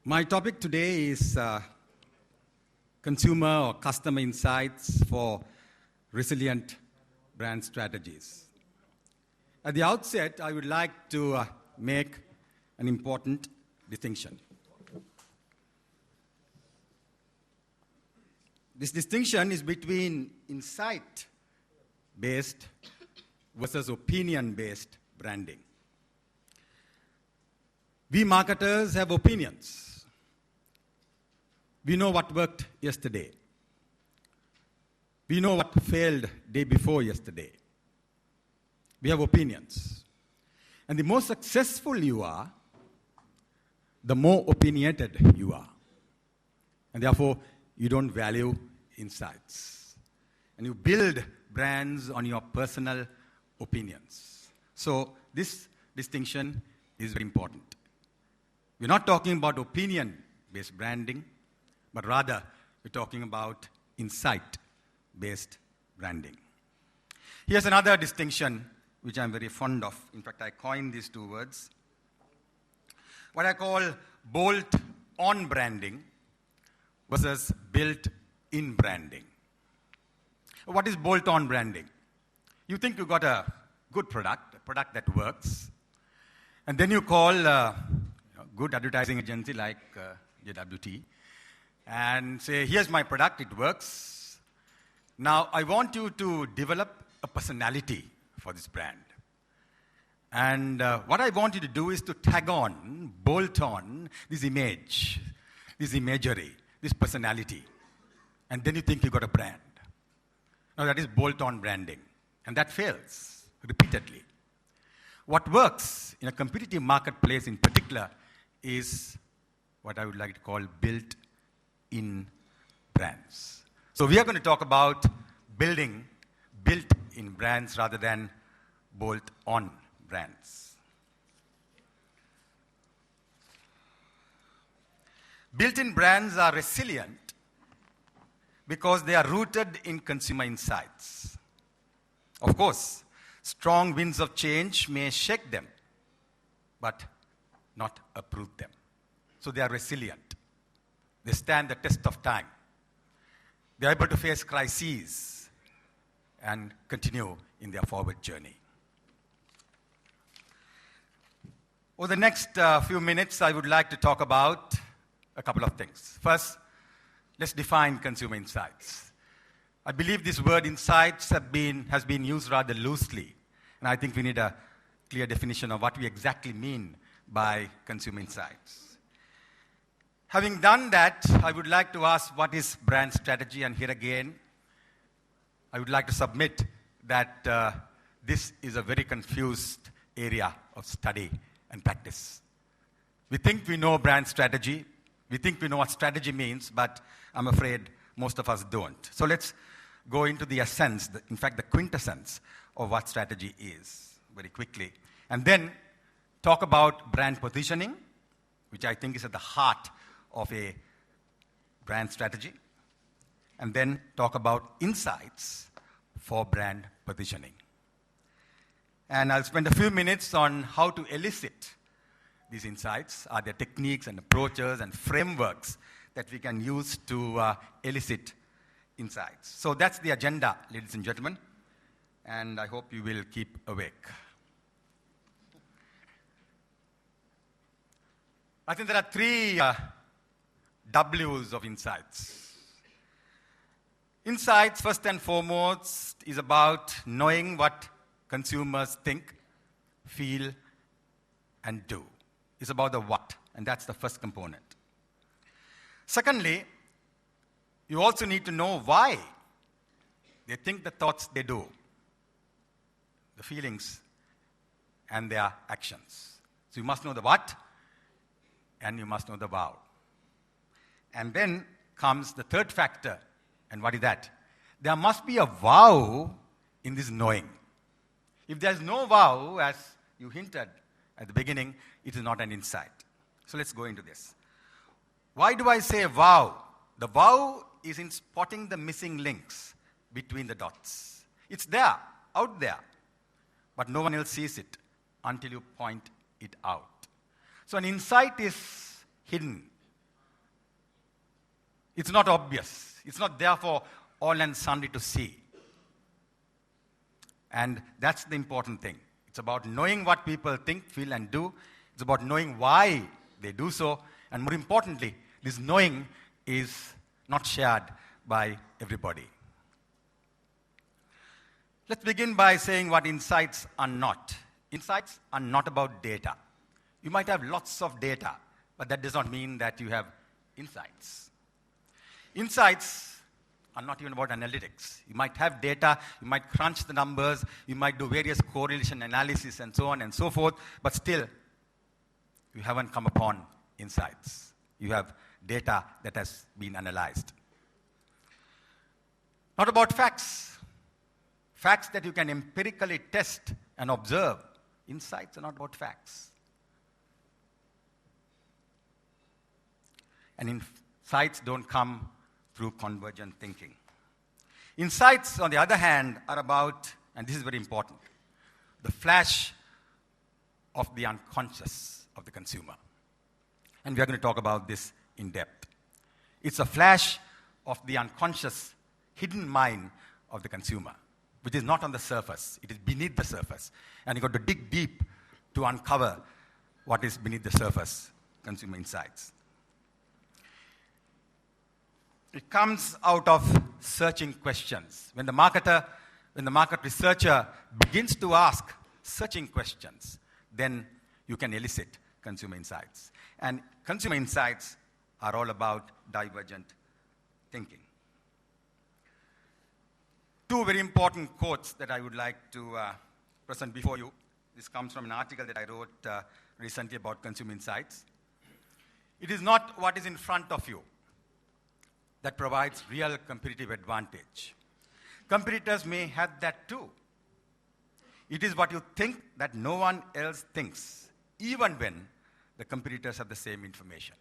My topic today is consumer or customer insights for resilient brand strategies. At the outset, I would like to make an important distinction. This distinction is between insight-based versus opinion-based branding. We marketers have opinions. We know what worked yesterday. We know what failed day before yesterday. We have opinions. And the more successful you are, the more opinionated you are. And therefore, you don't value insights. And you build brands on your personal opinions. So this distinction is very important. We're not talking about opinion-based branding, but rather we're talking about insight-based branding. Here's another distinction which I'm very fond of. In fact, I coined these two words. What I call bolt-on branding versus built-in branding. What is bolt-on branding? You think you got a good product, a product that works, and then you call a good advertising agency like JWT and say, here's my product, it works. Now, I want you to develop a personality for this brand. And what I want you to do is to tag on, bolt on this image, this imagery, this personality. And then you think you got a brand. Now, that is bolt-on branding. And that fails repeatedly. What works in a competitive marketplace in particular is what I would like to call built-in brands. So we are going to talk about building built-in brands rather than bolt-on brands. Built-in brands are resilient because they are rooted in consumer insights. Of course, strong winds of change may shake them, but not uproot them. So they are resilient. They stand the test of time. They are able to face crises and continue in their forward journey. Over the next few minutes, I would like to talk about a couple of things. First, let's define consumer insights. I believe this word insights has been used rather loosely, and I think we need a clear definition of what we exactly mean by consumer insights. Having done that, I would like to ask what is brand strategy, and here again, I would like to submit that this is a very confused area of study and practice. We think we know brand strategy, we think we know what strategy means, but I'm afraid most of us don't. So let's go into the essence, in fact, the quintessence of what strategy is very quickly. And then talk about brand positioning, which I think is at the heart of a brand strategy. And then talk about insights for brand positioning. And I'll spend a few minutes on how to elicit these insights. Are there techniques and approaches and frameworks that we can use to elicit insights? So that's the agenda, ladies and gentlemen. And I hope you will keep awake. I think there are three W's of insights. Insights, first and foremost, is about knowing what consumers think, feel, and do. It's about the what, and that's the first component. Secondly, you also need to know why they think the thoughts they do, the feelings, and their actions. So you must know the what, and you must know the wow. And then comes the third factor, and what is that? There must be a wow in this knowing. If there's no wow, as you hinted at the beginning, it is not an insight. So let's go into this. Why do I say wow? The wow is in spotting the missing links between the dots. It's there, out there, but no one else sees it until you point it out. So an insight is hidden It's not obvious. It's not there for all and sundry to see. And that's the important thing. It's about knowing what people think, feel, and do. It's about knowing why they do so. And more importantly, this knowing is not shared by everybody. Let's begin by saying what insights are not. Insights are not about data. You might have lots of data, but that does not mean that you have insights. Insights are not even about analytics. You might have data, you might crunch the numbers, you might do various correlation analysis and so on and so forth, but still, you haven't come upon insights. You have data that has been analyzed. Not about facts. Facts that you can empirically test and observe. Insights are not about facts. And insights don't come through convergent thinking. Insights, on the other hand, are about, and this is very important, the flash of the unconscious of the consumer. And we are going to talk about this in depth. It's a flash of the unconscious, hidden mind of the consumer, which is not on the surface. It is beneath the surface. And you've got to dig deep to uncover what is beneath the surface, consumer insights. It comes out of searching questions. When the market researcher begins to ask searching questions, then you can elicit consumer insights. And consumer insights are all about divergent thinking. Two very important quotes that I would like to present before you. This comes from an article that I wrote recently about consumer insights. It is not what is in front of you that provides real competitive advantage. Competitors may have that too. It is what you think that no one else thinks, even when the competitors have the same information.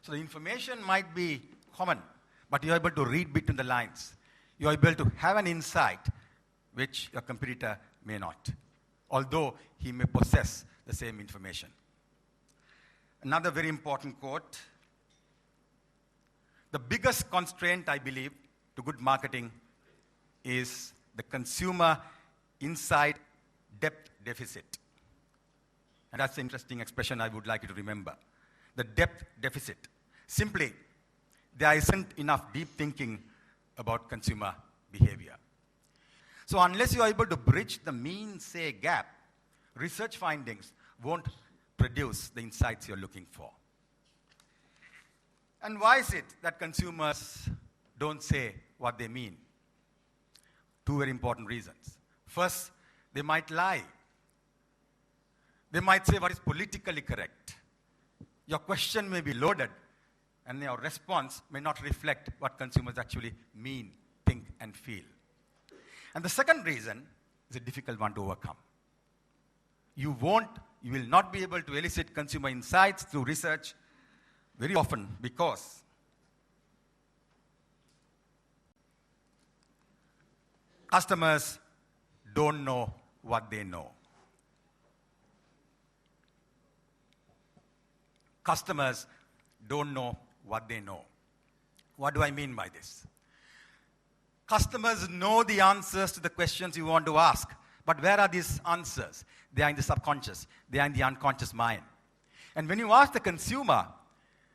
So the information might be common, but you're able to read between the lines. You're able to have an insight which your competitor may not, although he may possess the same information. Another very important quote: the biggest constraint, I believe, to good marketing is the consumer insight depth deficit. And that's an interesting expression I would like you to remember. The depth deficit. Simply, there isn't enough deep thinking about consumer behavior. So unless you are able to bridge the mean-say gap, research findings won't produce the insights you're looking for. And why is it that consumers don't say what they mean? Two very important reasons. First, they might lie. They might say what is politically correct. Your question may be loaded, and your response may not reflect what consumers actually mean, think, and feel. And the second reason is a difficult one to overcome. You will not be able to elicit consumer insights through research very often because customers don't know what they know. Customers don't know what they know. What do I mean by this? Customers know the answers to the questions you want to ask, but where are these answers? They are in the subconscious. They are in the unconscious mind. And when you ask the consumer,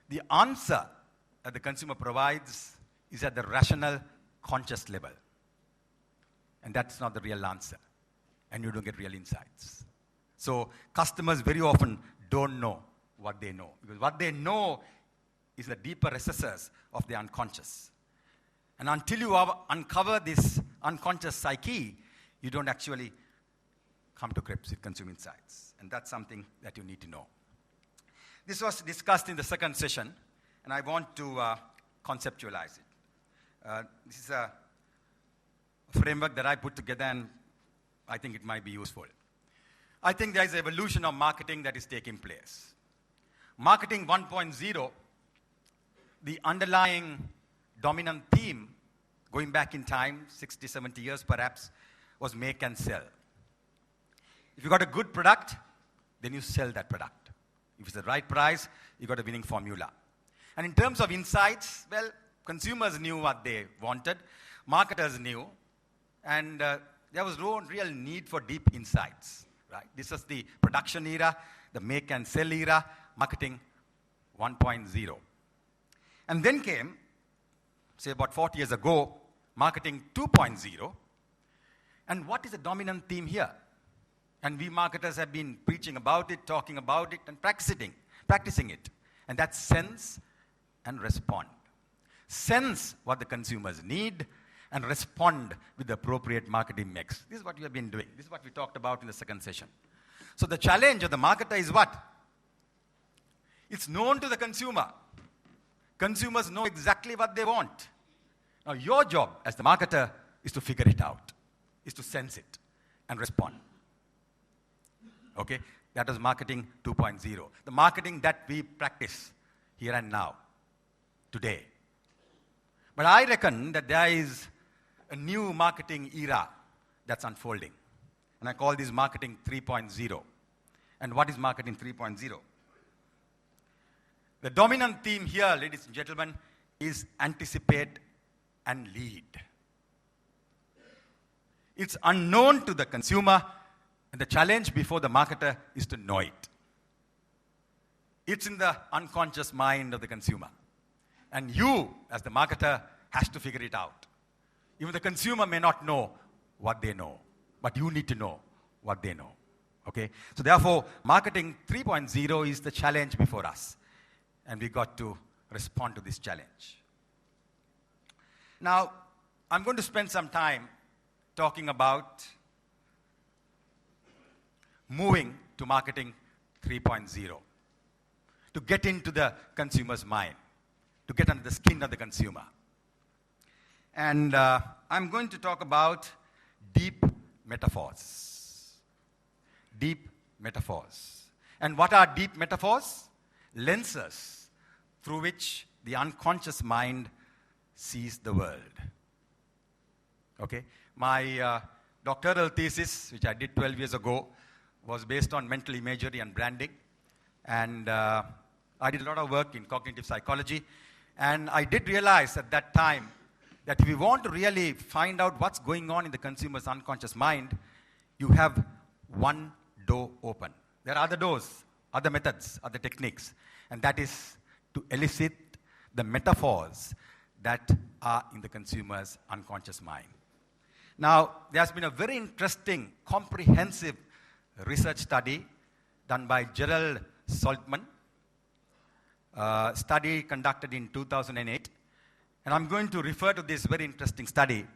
the answer that the consumer provides is at the rational, conscious level. And that's not the real answer. And you don't get real insights. So customers very often don't know what they know. Because what they know is the deeper recesses of the unconscious. And until you uncover this unconscious psyche, you don't actually come to grips with consumer insights. And that's something that you need to know. This was discussed in the second session, and I want to conceptualize it. This is a framework that I put together, and I think it might be useful. I think there is an evolution of marketing that is taking place. Marketing 1.0, the underlying dominant theme, going back in time, 60, 70 years perhaps, was make and sell. If you got a good product, then you sell that product. If it's the right price, you got a winning formula. And in terms of insights, well, consumers knew what they wanted, marketers knew, and there was no real need for deep insights, right? This was the production era, the make and sell era, marketing 1.0. And then came, say about 40 years ago, marketing 2.0. And what is the dominant theme here? And we marketers have been preaching about it, talking about it, and practicing it. And that's sense and respond. Sense what the consumers need and respond with the appropriate marketing mix. This is what we have been doing. This is what we talked about in the second session. So the challenge of the marketer is what? It's known to the consumer. Consumers know exactly what they want. Now your job as the marketer is to figure it out, is to sense it and respond. Okay? That was marketing 2.0. The marketing that we practice here and now, today. But I reckon that there is a new marketing era that's unfolding. And I call this marketing 3.0. And what is marketing 3.0? The dominant theme here, ladies and gentlemen, is anticipate and lead. It's unknown to the consumer, and the challenge before the marketer is to know it. It's in the unconscious mind of the consumer. And you, as the marketer, has to figure it out. Even the consumer may not know what they know, but you need to know what they know. Okay? So therefore, marketing 3.0 is the challenge before us. And we got to respond to this challenge. Now, I'm going to spend some time talking about moving to marketing 3.0, to get into the consumer's mind, to get under the skin of the consumer. And I'm going to talk about deep metaphors. Deep metaphors. And what are deep metaphors? Lenses through which the unconscious mind sees the world. Okay? My doctoral thesis, which I did 12 years ago, was based on mental imagery and branding. And I did a lot of work in cognitive psychology. And I did realize at that time that if you want to really find out what's going on in the consumer's unconscious mind, you have one door open. There are other doors, other methods, other techniques. And that is to elicit the metaphors that are in the consumer's unconscious mind. Now, there's been a very interesting, comprehensive research study done by Gerald Saltman, study conducted in 2008. And I'm going to refer to this very interesting study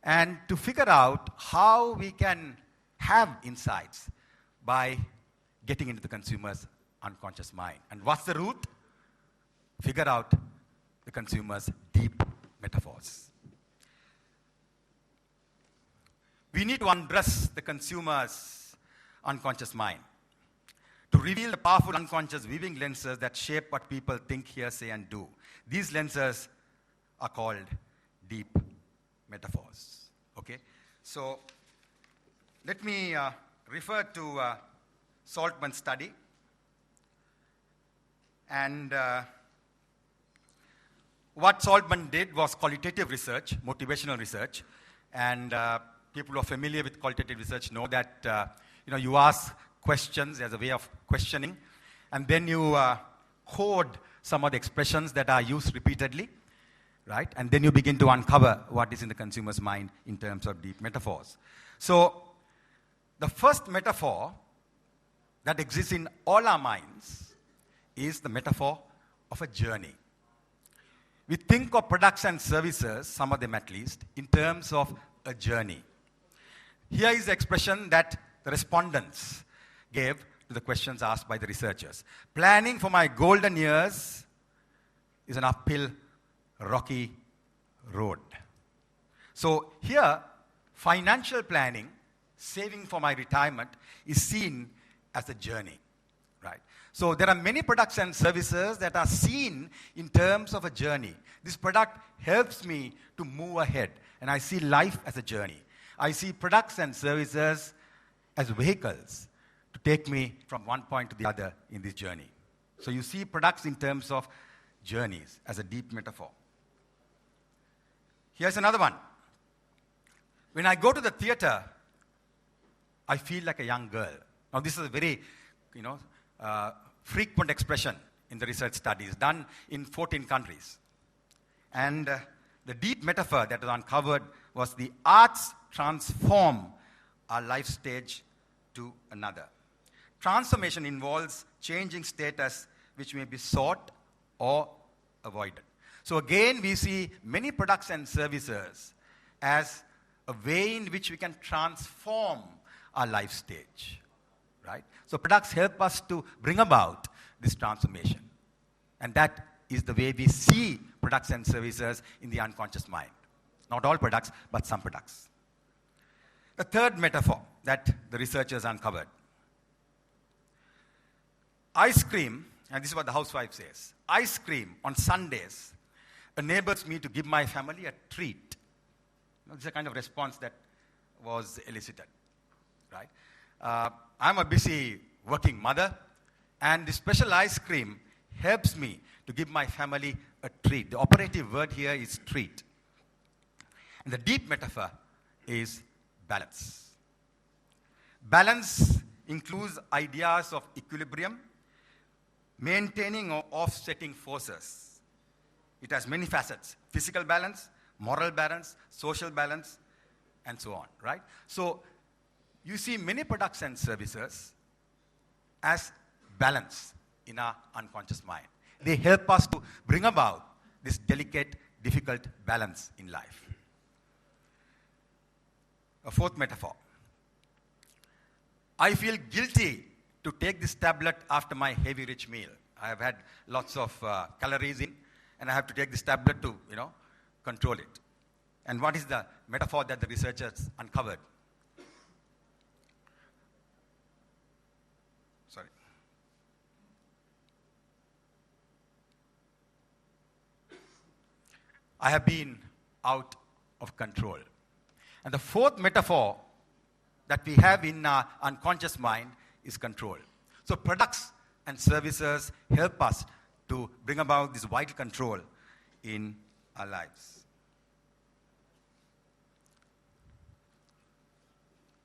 and to figure out how we can have insights by getting into the consumer's unconscious mind. And what's the route? Figure out the consumer's deep metaphors. We need to undress the consumer's unconscious mind to reveal the powerful unconscious viewing lenses that shape what people think, hear, say, and do. These lenses are called deep metaphors. Okay? So, let me refer to Saltman's study. And what Saltman did was qualitative research, motivational research. And people who are familiar with qualitative research know that you ask questions as a way of questioning, and then you code some of the expressions that are used repeatedly, right? And then you begin to uncover what is in the consumer's mind in terms of deep metaphors. So, the first metaphor that exists in all our minds is the metaphor of a journey. We think of products and services, some of them at least, in terms of a journey. Here is the expression that the respondents gave to the questions asked by the researchers. Planning for my golden years is an uphill, rocky road. So here, financial planning, saving for my retirement, is seen as a journey, right? So there are many products and services that are seen in terms of a journey. This product helps me to move ahead, and I see life as a journey. I see products and services as vehicles to take me from one point to the other in this journey. So you see products in terms of journeys as a deep metaphor. Here's another one. When I go to the theater, I feel like a young girl. Now, this is a very, frequent expression in the research studies done in 14 countries. And the deep metaphor that was uncovered was the arts transform our life stage to another. Transformation involves changing status which may be sought or avoided. So again, we see many products and services as a way in which we can transform our life stage, right? So products help us to bring about this transformation. And that is the way we see products and services in the unconscious mind. Not all products, but some products. The third metaphor that the researchers uncovered. Ice cream, and this is what the housewife says, ice cream on Sundays enables me to give my family a treat. This is a kind of response that was elicited, right? I'm a busy working mother, and the special ice cream helps me to give my family a treat. The operative word here is treat. And the deep metaphor is balance. Balance includes ideas of equilibrium, maintaining or offsetting forces. It has many facets: physical balance, moral balance, social balance, and so on, right? So you see many products and services as balance in our unconscious mind. They help us to bring about this delicate, difficult balance in life. A fourth metaphor. I feel guilty to take this tablet after my heavy, rich meal. I have had lots of calories in, and I have to take this tablet to, control it. And what is the metaphor that the researchers uncovered? Sorry. I have been out of control. And the fourth metaphor that we have in our unconscious mind is control. So products and services help us to bring about this vital control in our lives.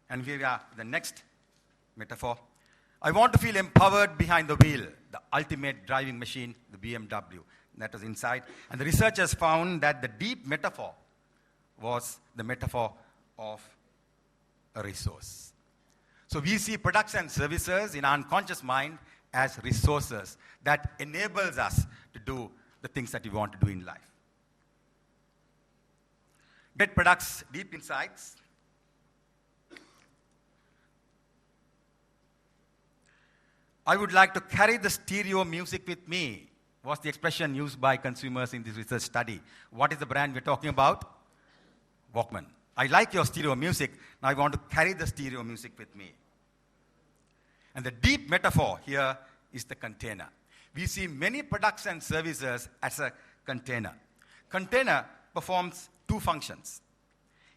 And here we are, the next metaphor. I want to feel empowered behind the wheel, the ultimate driving machine, the BMW. That was inside. And the researchers found that the deep metaphor was the metaphor of a resource. So we see products and services in our unconscious mind as resources that enables us to do the things that we want to do in life. Get products, deep insights. I would like to carry the stereo music with me, was the expression used by consumers in this research study. What is the brand we're talking about? Walkman. I like your stereo music. Now I want to carry the stereo music with me. And the deep metaphor here is the container. We see many products and services as a container. Container performs two functions: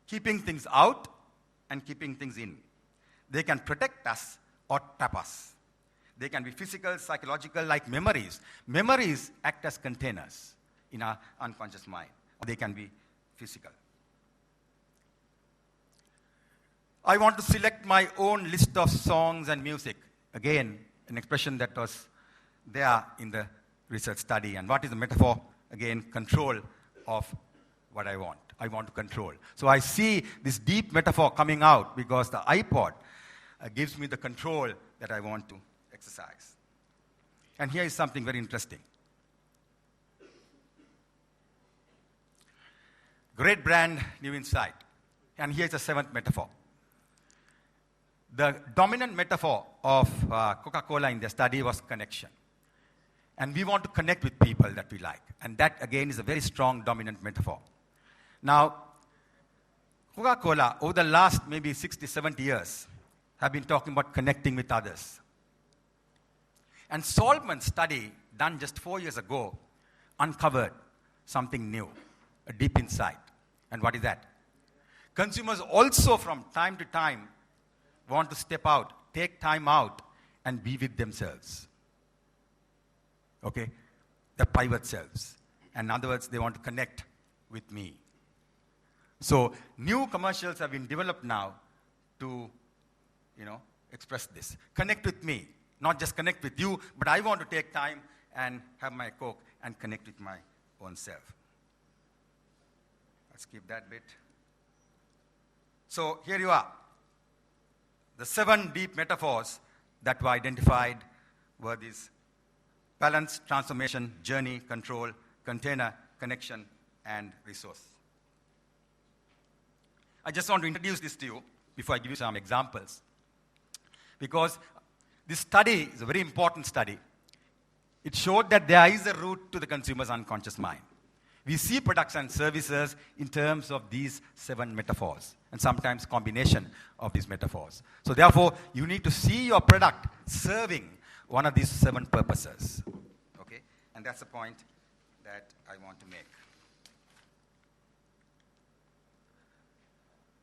keeping things out and keeping things in. They can protect us or trap us. They can be physical, psychological, like memories. Memories act as containers in our unconscious mind. They can be physical. I want to select my own list of songs and music. Again, an expression that was there in the research study. And what is the metaphor? Again, control of what I want. I want to control. So I see this deep metaphor coming out because the iPod gives me the control that I want to exercise. And here is something very interesting. Great brand, new insight. And here is the seventh metaphor. The dominant metaphor of Coca-Cola in their study was connection. And we want to connect with people that we like. And that, again, is a very strong dominant metaphor. Now, Coca-Cola, over the last maybe 60, 70 years, have been talking about connecting with others. And Solomon's study, done just 4 years ago, uncovered something new, a deep insight. And what is that? Consumers also, from time to time, want to step out, take time out, and be with themselves. Okay? their private selves. And in other words, they want to connect with me. So new commercials have been developed now to, express this. Connect with me. Not just connect with you, but I want to take time and have my Coke and connect with my own self. Let's keep that bit. So here you are. The 7 deep metaphors that were identified were these: balance, transformation, journey, control, container, connection, and resource. I just want to introduce this to you before I give you some examples, because this study is a very important study. It showed that there is a route to the consumer's unconscious mind. We see products and services in terms of these 7 metaphors, and sometimes combination of these metaphors. So therefore, you need to see your product serving one of these 7 purposes. Okay? And that's the point that I want to make.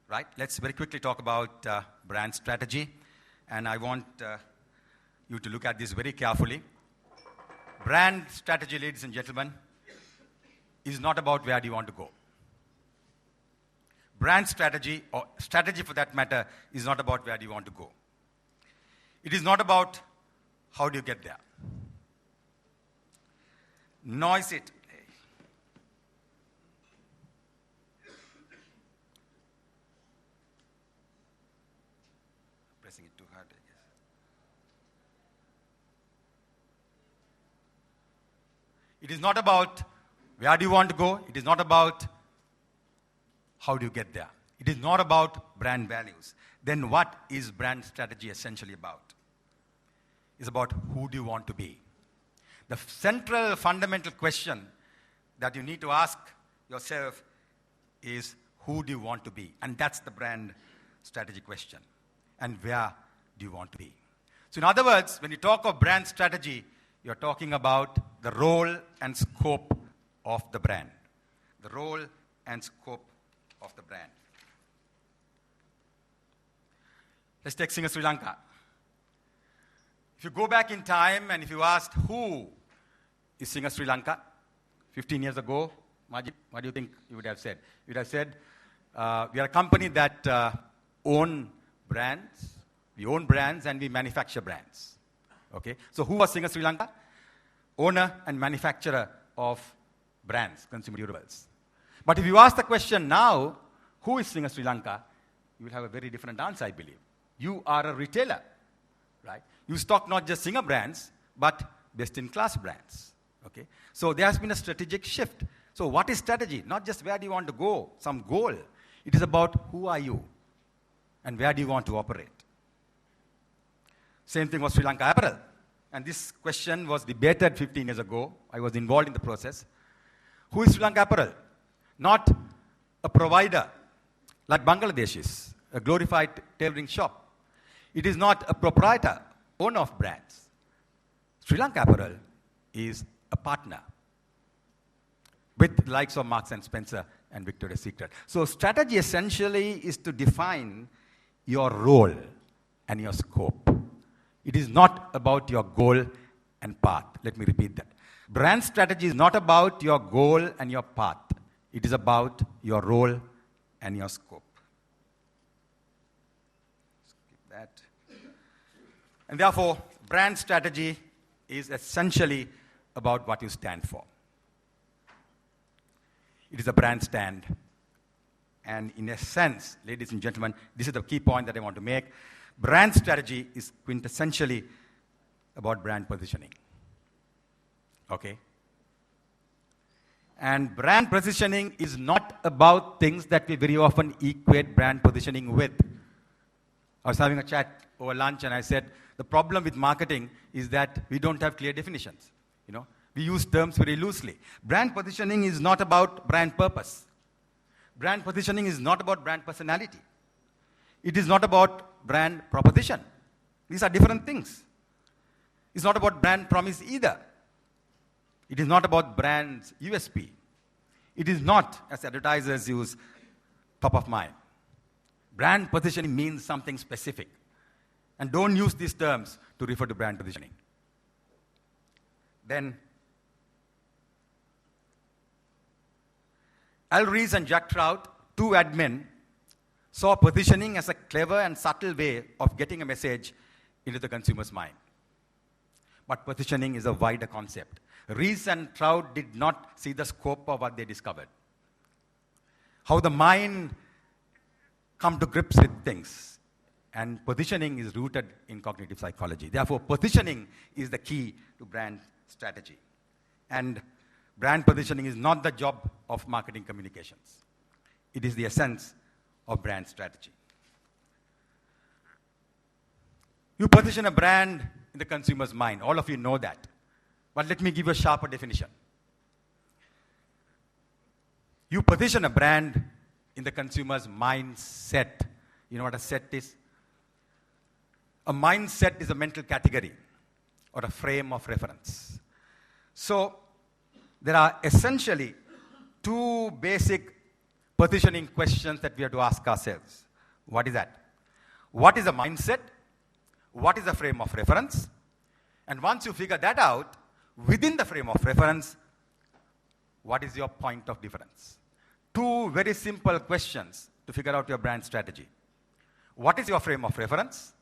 Right? Let's very quickly talk about brand strategy. And I want you to look at this very carefully. Brand strategy, ladies and gentlemen, is not about where do you want to go. Brand strategy, or strategy for that matter, is not about where do you want to go. It is not about how do you get there. Nor is it. Pressing it too hard, I guess. It is not about where do you want to go. It is not about how do you get there. It is not about brand values. Then what is brand strategy essentially about? It's about who do you want to be. The central fundamental question that you need to ask yourself is, who do you want to be? And that's the brand strategy question. And where do you want to be? So in other words, when you talk of brand strategy, you're talking about the role and scope of the brand. The role and scope of the brand. Let's take Singer Sri Lanka. If you go back in time and if you asked who is Singer Sri Lanka 15 years ago, Majid, what do you think you would have said? You would have said, we are a company that own brands. We own brands and we manufacture brands. Okay? So who was Singer Sri Lanka? Owner and manufacturer of brands, consumer durables. But if you ask the question now, who is Singer Sri Lanka, you will have a very different answer, I believe. You are a retailer, right? You stock not just Singer brands, but best-in-class brands, okay? So there has been a strategic shift. So what is strategy? Not just where do you want to go, some goal. It is about who are you and where do you want to operate. Same thing was Sri Lanka Apparel. And this question was debated 15 years ago. I was involved in the process. Who is Sri Lanka Apparel? Not a provider like Bangladesh is, a glorified tailoring shop. It is not a proprietor, owner of brands. Sri Lanka Apparel is a partner with the likes of Marks and Spencer and Victoria's Secret. So strategy essentially is to define your role and your scope. It is not about your goal and path. Let me repeat that. Brand strategy is not about your goal and your path. It is about your role and your scope. Skip that. And therefore, brand strategy is essentially about what you stand for. It is a brand stand. And in a sense, ladies and gentlemen, this is the key point that I want to make. Brand strategy is quintessentially about brand positioning. Okay? And brand positioning is not about things that we very often equate brand positioning with. I was having a chat over lunch and I said, the problem with marketing is that we don't have clear definitions. You know, we use terms very loosely. Brand positioning is not about brand purpose. Brand positioning is not about brand personality. It is not about brand proposition. These are different things. It's not about brand promise either. It is not about brand's USP. It is not, as advertisers use, top of mind. Brand positioning means something specific. And don't use these terms to refer to brand positioning. Then, Al Rees and Jack Trout, two admin, saw positioning as a clever and subtle way of getting a message into the consumer's mind. But positioning is a wider concept. Rees and Trout did not see the scope of what they discovered. How the mind come to grips with things. And positioning is rooted in cognitive psychology. Therefore, positioning is the key to brand strategy. And brand positioning is not the job of marketing communications. It is the essence of brand strategy. You position a brand in the consumer's mind. All of you know that. But let me give you a sharper definition. You position a brand in the consumer's mindset. You know what a set is? A mindset is a mental category or a frame of reference. So, there are essentially two basic positioning questions that we have to ask ourselves. What is that? What is a mindset? What is a frame of reference? And once you figure that out, within the frame of reference, what is your point of difference? Two very simple questions to figure out your brand strategy. What is your frame of reference?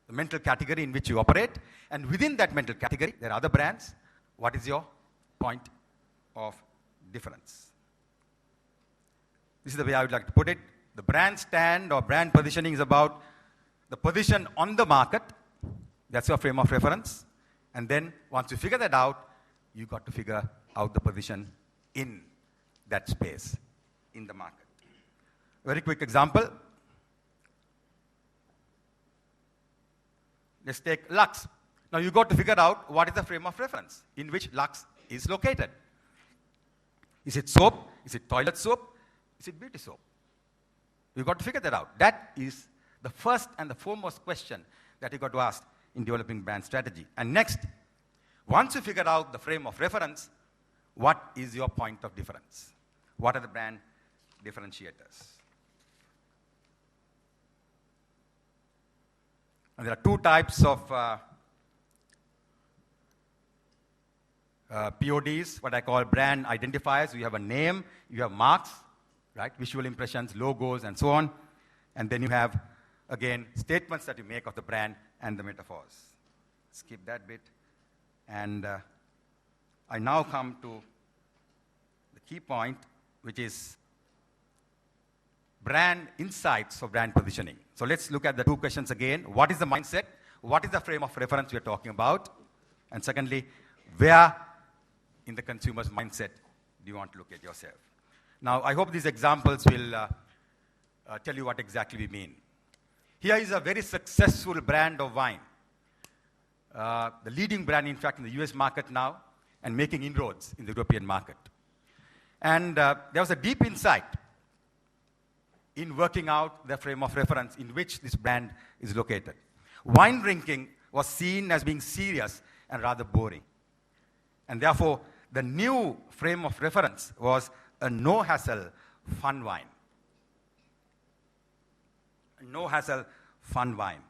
The mental category in which you operate. And within that mental category, there are other brands. What is your point of difference? This is the way I would like to put it. The brand stand or brand positioning is about the position on the market. That's your frame of reference. And then once you figure that out, you got to figure out the position in that space, in the market. Very quick example. Let's take Lux. Now you got to figure out what is the frame of reference in which Lux is located. Is it soap? Is it toilet soap? Is it beauty soap? You got to figure that out. That is the first and the foremost question that you got to ask in developing brand strategy. And next, once you figure out the frame of reference, what is your point of difference? What are the brand differentiators? And there are two types of PODs, what I call brand identifiers. You have a name, you have marks, right? Visual impressions, logos, and so on. And then you have, again, statements that you make of the brand and the metaphors. Skip that bit. And I now come to the key point, which is brand insights for brand positioning. So let's look at the two questions again. What is the mindset? What is the frame of reference we are talking about? And secondly, where in the consumer's mindset do you want to look at yourself? Now, I hope these examples will tell you what exactly we mean. Here is a very successful brand of wine. The leading brand, in fact, in the US market now, and making inroads in the European market. And there was a deep insight in working out the frame of reference in which this brand is located. Wine drinking was seen as being serious and rather boring. And therefore, the new frame of reference was a no-hassle, fun wine. A no-hassle, fun wine.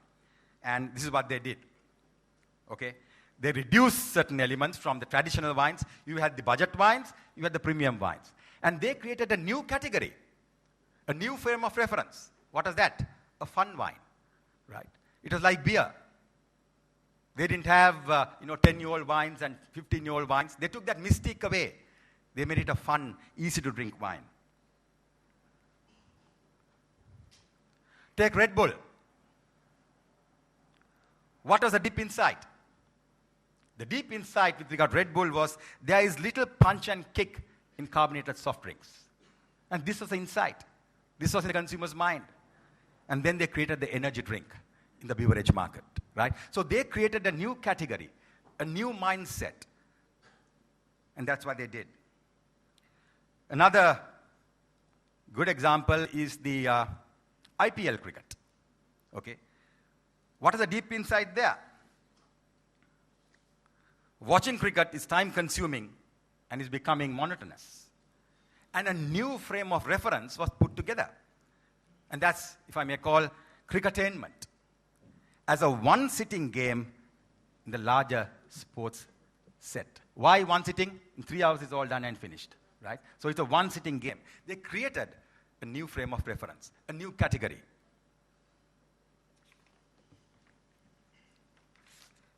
And this is what they did. Okay? They reduced certain elements from the traditional wines. You had the budget wines, you had the premium wines. And they created a new category, a new frame of reference. What was that? A fun wine, right? It was like beer. They didn't have 10-year-old wines and 15-year-old wines. They took that mystique away. They made it a fun, easy-to-drink wine. Take Red Bull. What was the deep insight? The deep insight with regard to Red Bull was there is little punch and kick in carbonated soft drinks. And this was the insight. This was in the consumer's mind. And then they created the energy drink in the beverage market, right? So they created a new category, a new mindset. And that's what they did. Another good example is the IPL cricket. Okay? What is the deep insight there? Watching cricket is time-consuming and is becoming monotonous. And a new frame of reference was put together. And that's, if I may call, cricketainment. As a one-sitting game in the larger sports set. Why one sitting? In 3 hours it's all done and finished. right? So it's a one-sitting game. They created a new frame of reference, a new category.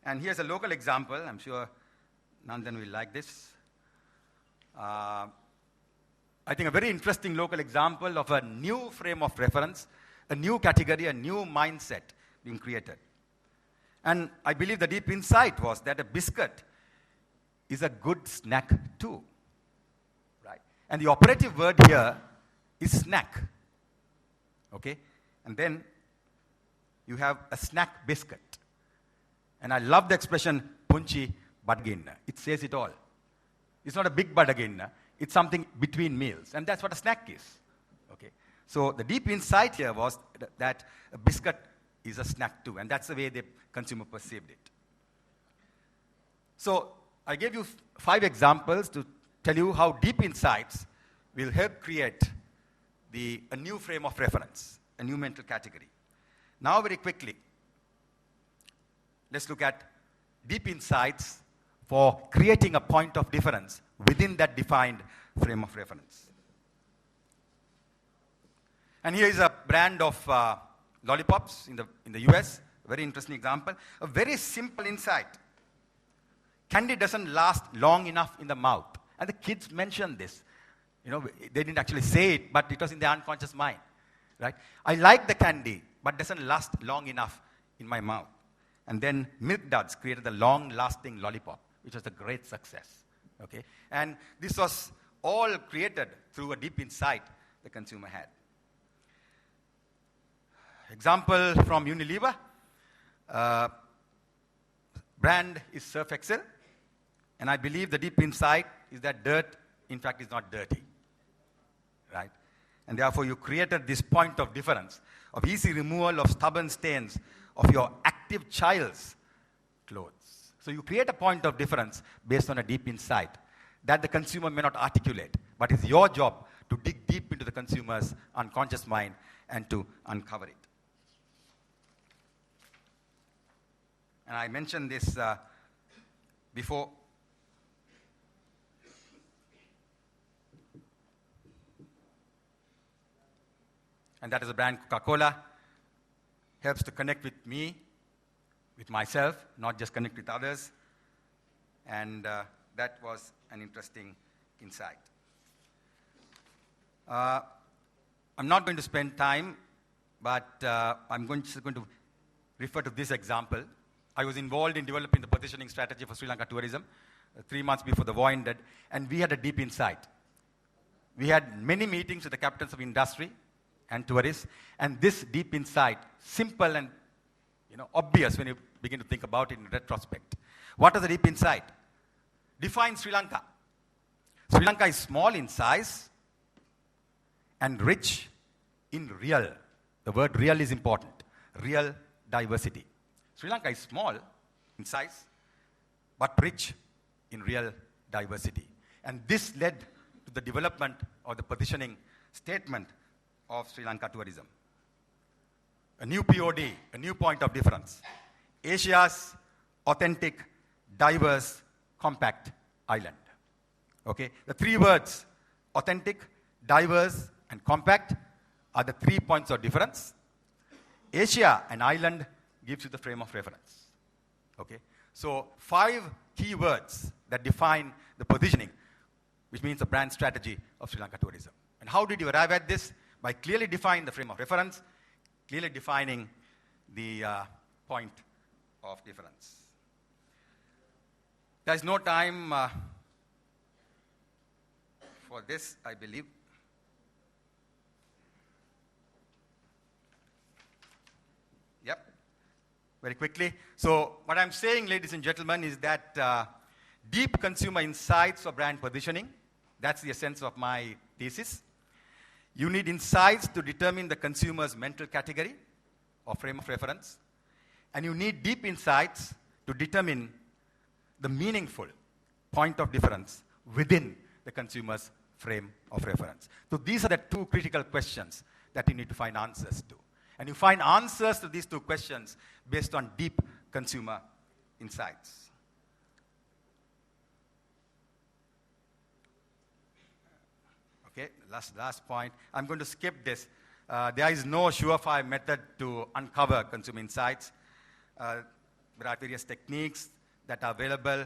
And here's a local example. I'm sure Nandan will like this. I think a very interesting local example of a new frame of reference, a new category, a new mindset being created. And I believe the deep insight was that a biscuit is a good snack too, right? And the operative word here is snack, okay? And then you have a snack biscuit. And I love the expression, punchi badginna. It says it all. It's not a big badaginna. It's something between meals. And that's what a snack is, okay? So the deep insight here was that a biscuit is a snack too. And that's the way the consumer perceived it. So I gave you 5 examples to tell you how deep insights will help create a new frame of reference, a new mental category. Now, very quickly, let's look at deep insights for creating a point of difference within that defined frame of reference. And here is a brand of lollipops in the US, a very interesting example. A very simple insight. Candy doesn't last long enough in the mouth. And the kids mentioned this. You know, they didn't actually say it, but it was in their unconscious mind, right? I like the candy, but doesn't last long enough in my mouth. And then Milk Duds created the long-lasting lollipop, which was a great success, okay? And this was all created through a deep insight the consumer had. Example from Unilever. Brand is Surf Excel. And I believe the deep insight is that dirt, in fact, is not dirty, right? And therefore, you created this point of difference of easy removal of stubborn stains of your active child's clothes. So you create a point of difference based on a deep insight that the consumer may not articulate, but it's your job to dig deep into the consumer's unconscious mind and to uncover it. And I mentioned this before. And that is the brand Coca-Cola. Helps to connect with me, with myself, not just connect with others. And that was an interesting insight. I'm not going to spend time, but I'm just going to refer to this example. I was involved in developing the positioning strategy for Sri Lanka tourism 3 months before the war ended, and we had a deep insight. We had many meetings with the captains of industry and tourists, and this deep insight, simple and obvious when you begin to think about it in retrospect. What is the deep insight? Define Sri Lanka. Sri Lanka is small in size and rich in real. The word real is important. Real diversity. Sri Lanka is small in size, but rich in real diversity. And this led to the development of the positioning statement of Sri Lanka tourism. A new POD, a new point of difference. Asia's authentic, diverse, compact island. Okay? The 3 words, authentic, diverse, and compact, are the 3 points of difference. Asia, an island, gives you the frame of reference. Okay? So 5 key words that define the positioning, which means the brand strategy of Sri Lanka tourism. And how did you arrive at this? By clearly defining the frame of reference, clearly defining the point of difference. There's no time for this, I believe. Yep. Very quickly. So what I'm saying, ladies and gentlemen, is that deep consumer insights for brand positioning, that's the essence of my thesis. You need insights to determine the consumer's mental category or frame of reference. And you need deep insights to determine the meaningful point of difference within the consumer's frame of reference. So these are the 2 critical questions that you need to find answers to. And you find answers to these 2 questions based on deep consumer insights. Okay, last point. I'm going to skip this. There is no surefire method to uncover consumer insights. There are various techniques that are available.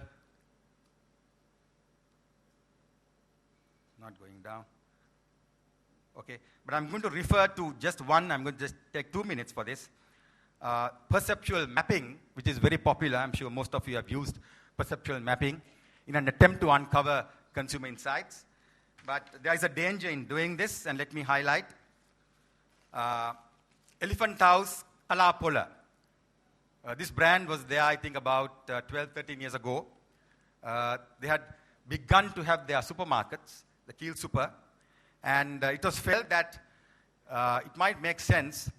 Not going down. Okay, but I'm going to refer to just one. I'm going to just take 2 minutes for this. Perceptual mapping, which is very popular. I'm sure most of you have used perceptual mapping in an attempt to uncover consumer insights. But there is a danger in doing this, and let me highlight. Elephant House Color Polar. This brand was there, I think, about 12, 13 years ago. They had begun to have their supermarkets, the Kiel Super, and it was felt that it might make sense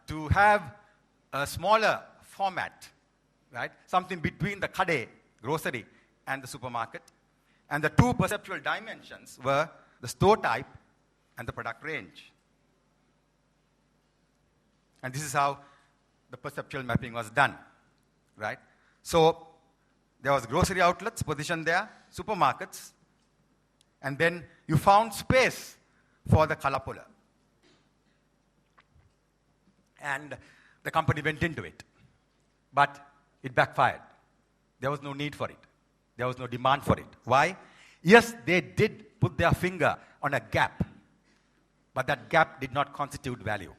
to have a smaller format, right? Something between the kade, grocery, and the supermarket. And the two perceptual dimensions were the store type and the product range. And this is how the perceptual mapping was done, right? So there was grocery outlets positioned there, supermarkets, and then you found space for the color puller. And the company went into it. But it backfired. There was no need for it. There was no demand for it. Why? Yes, they did put their finger on a gap, but that gap did not constitute value.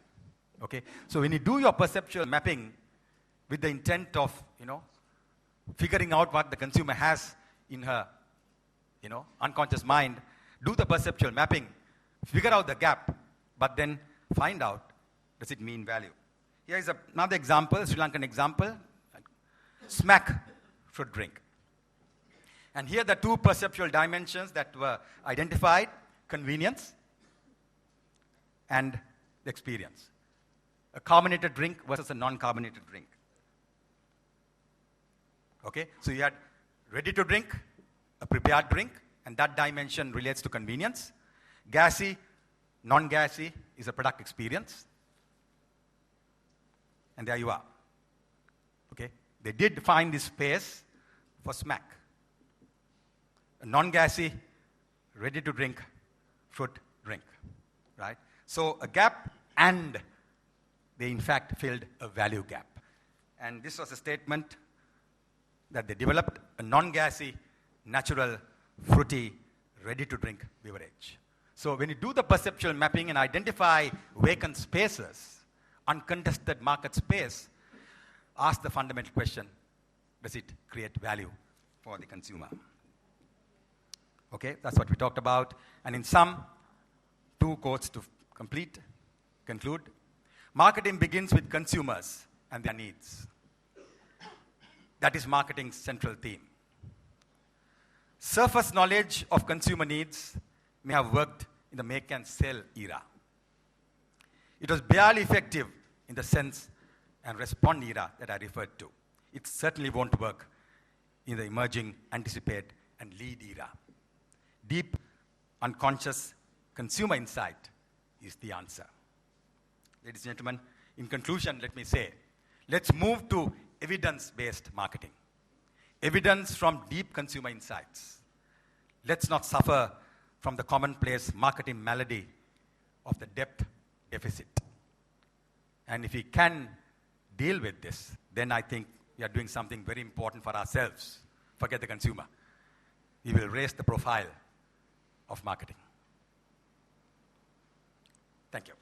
Okay? So when you do your perceptual mapping with the intent of, figuring out what the consumer has in her, unconscious mind, do the perceptual mapping, figure out the gap, but then find out, does it mean value? Here is another example, Sri Lankan example, smack fruit drink. And here the two perceptual dimensions that were identified, convenience and the experience. A carbonated drink versus a non-carbonated drink. Okay, so you had ready to drink, a prepared drink, and that dimension relates to convenience. Gassy, non-gassy is a product experience. And there you are. Okay, they did find this space for smack. A non-gassy, ready-to-drink fruit drink, right? So a gap, and they in fact filled a value gap. And this was a statement that they developed a non-gassy, natural, fruity, ready-to-drink beverage. So when you do the perceptual mapping and identify vacant spaces, uncontested market space, ask the fundamental question, does it create value for the consumer? Okay, that's what we talked about. And in sum, 2 quotes to conclude. Marketing begins with consumers and their needs. That is marketing's central theme. Surface knowledge of consumer needs may have worked in the make and sell era. It was barely effective in the sense and respond era that I referred to. It certainly won't work in the emerging anticipate and lead era. Deep, unconscious consumer insight is the answer. Ladies and gentlemen, in conclusion, let me say, let's move to evidence-based marketing. Evidence from deep consumer insights. Let's not suffer from the commonplace marketing malady of the depth deficit. And if we can deal with this, then I think we are doing something very important for ourselves. Forget the consumer. We will raise the profile of marketing. Thank you.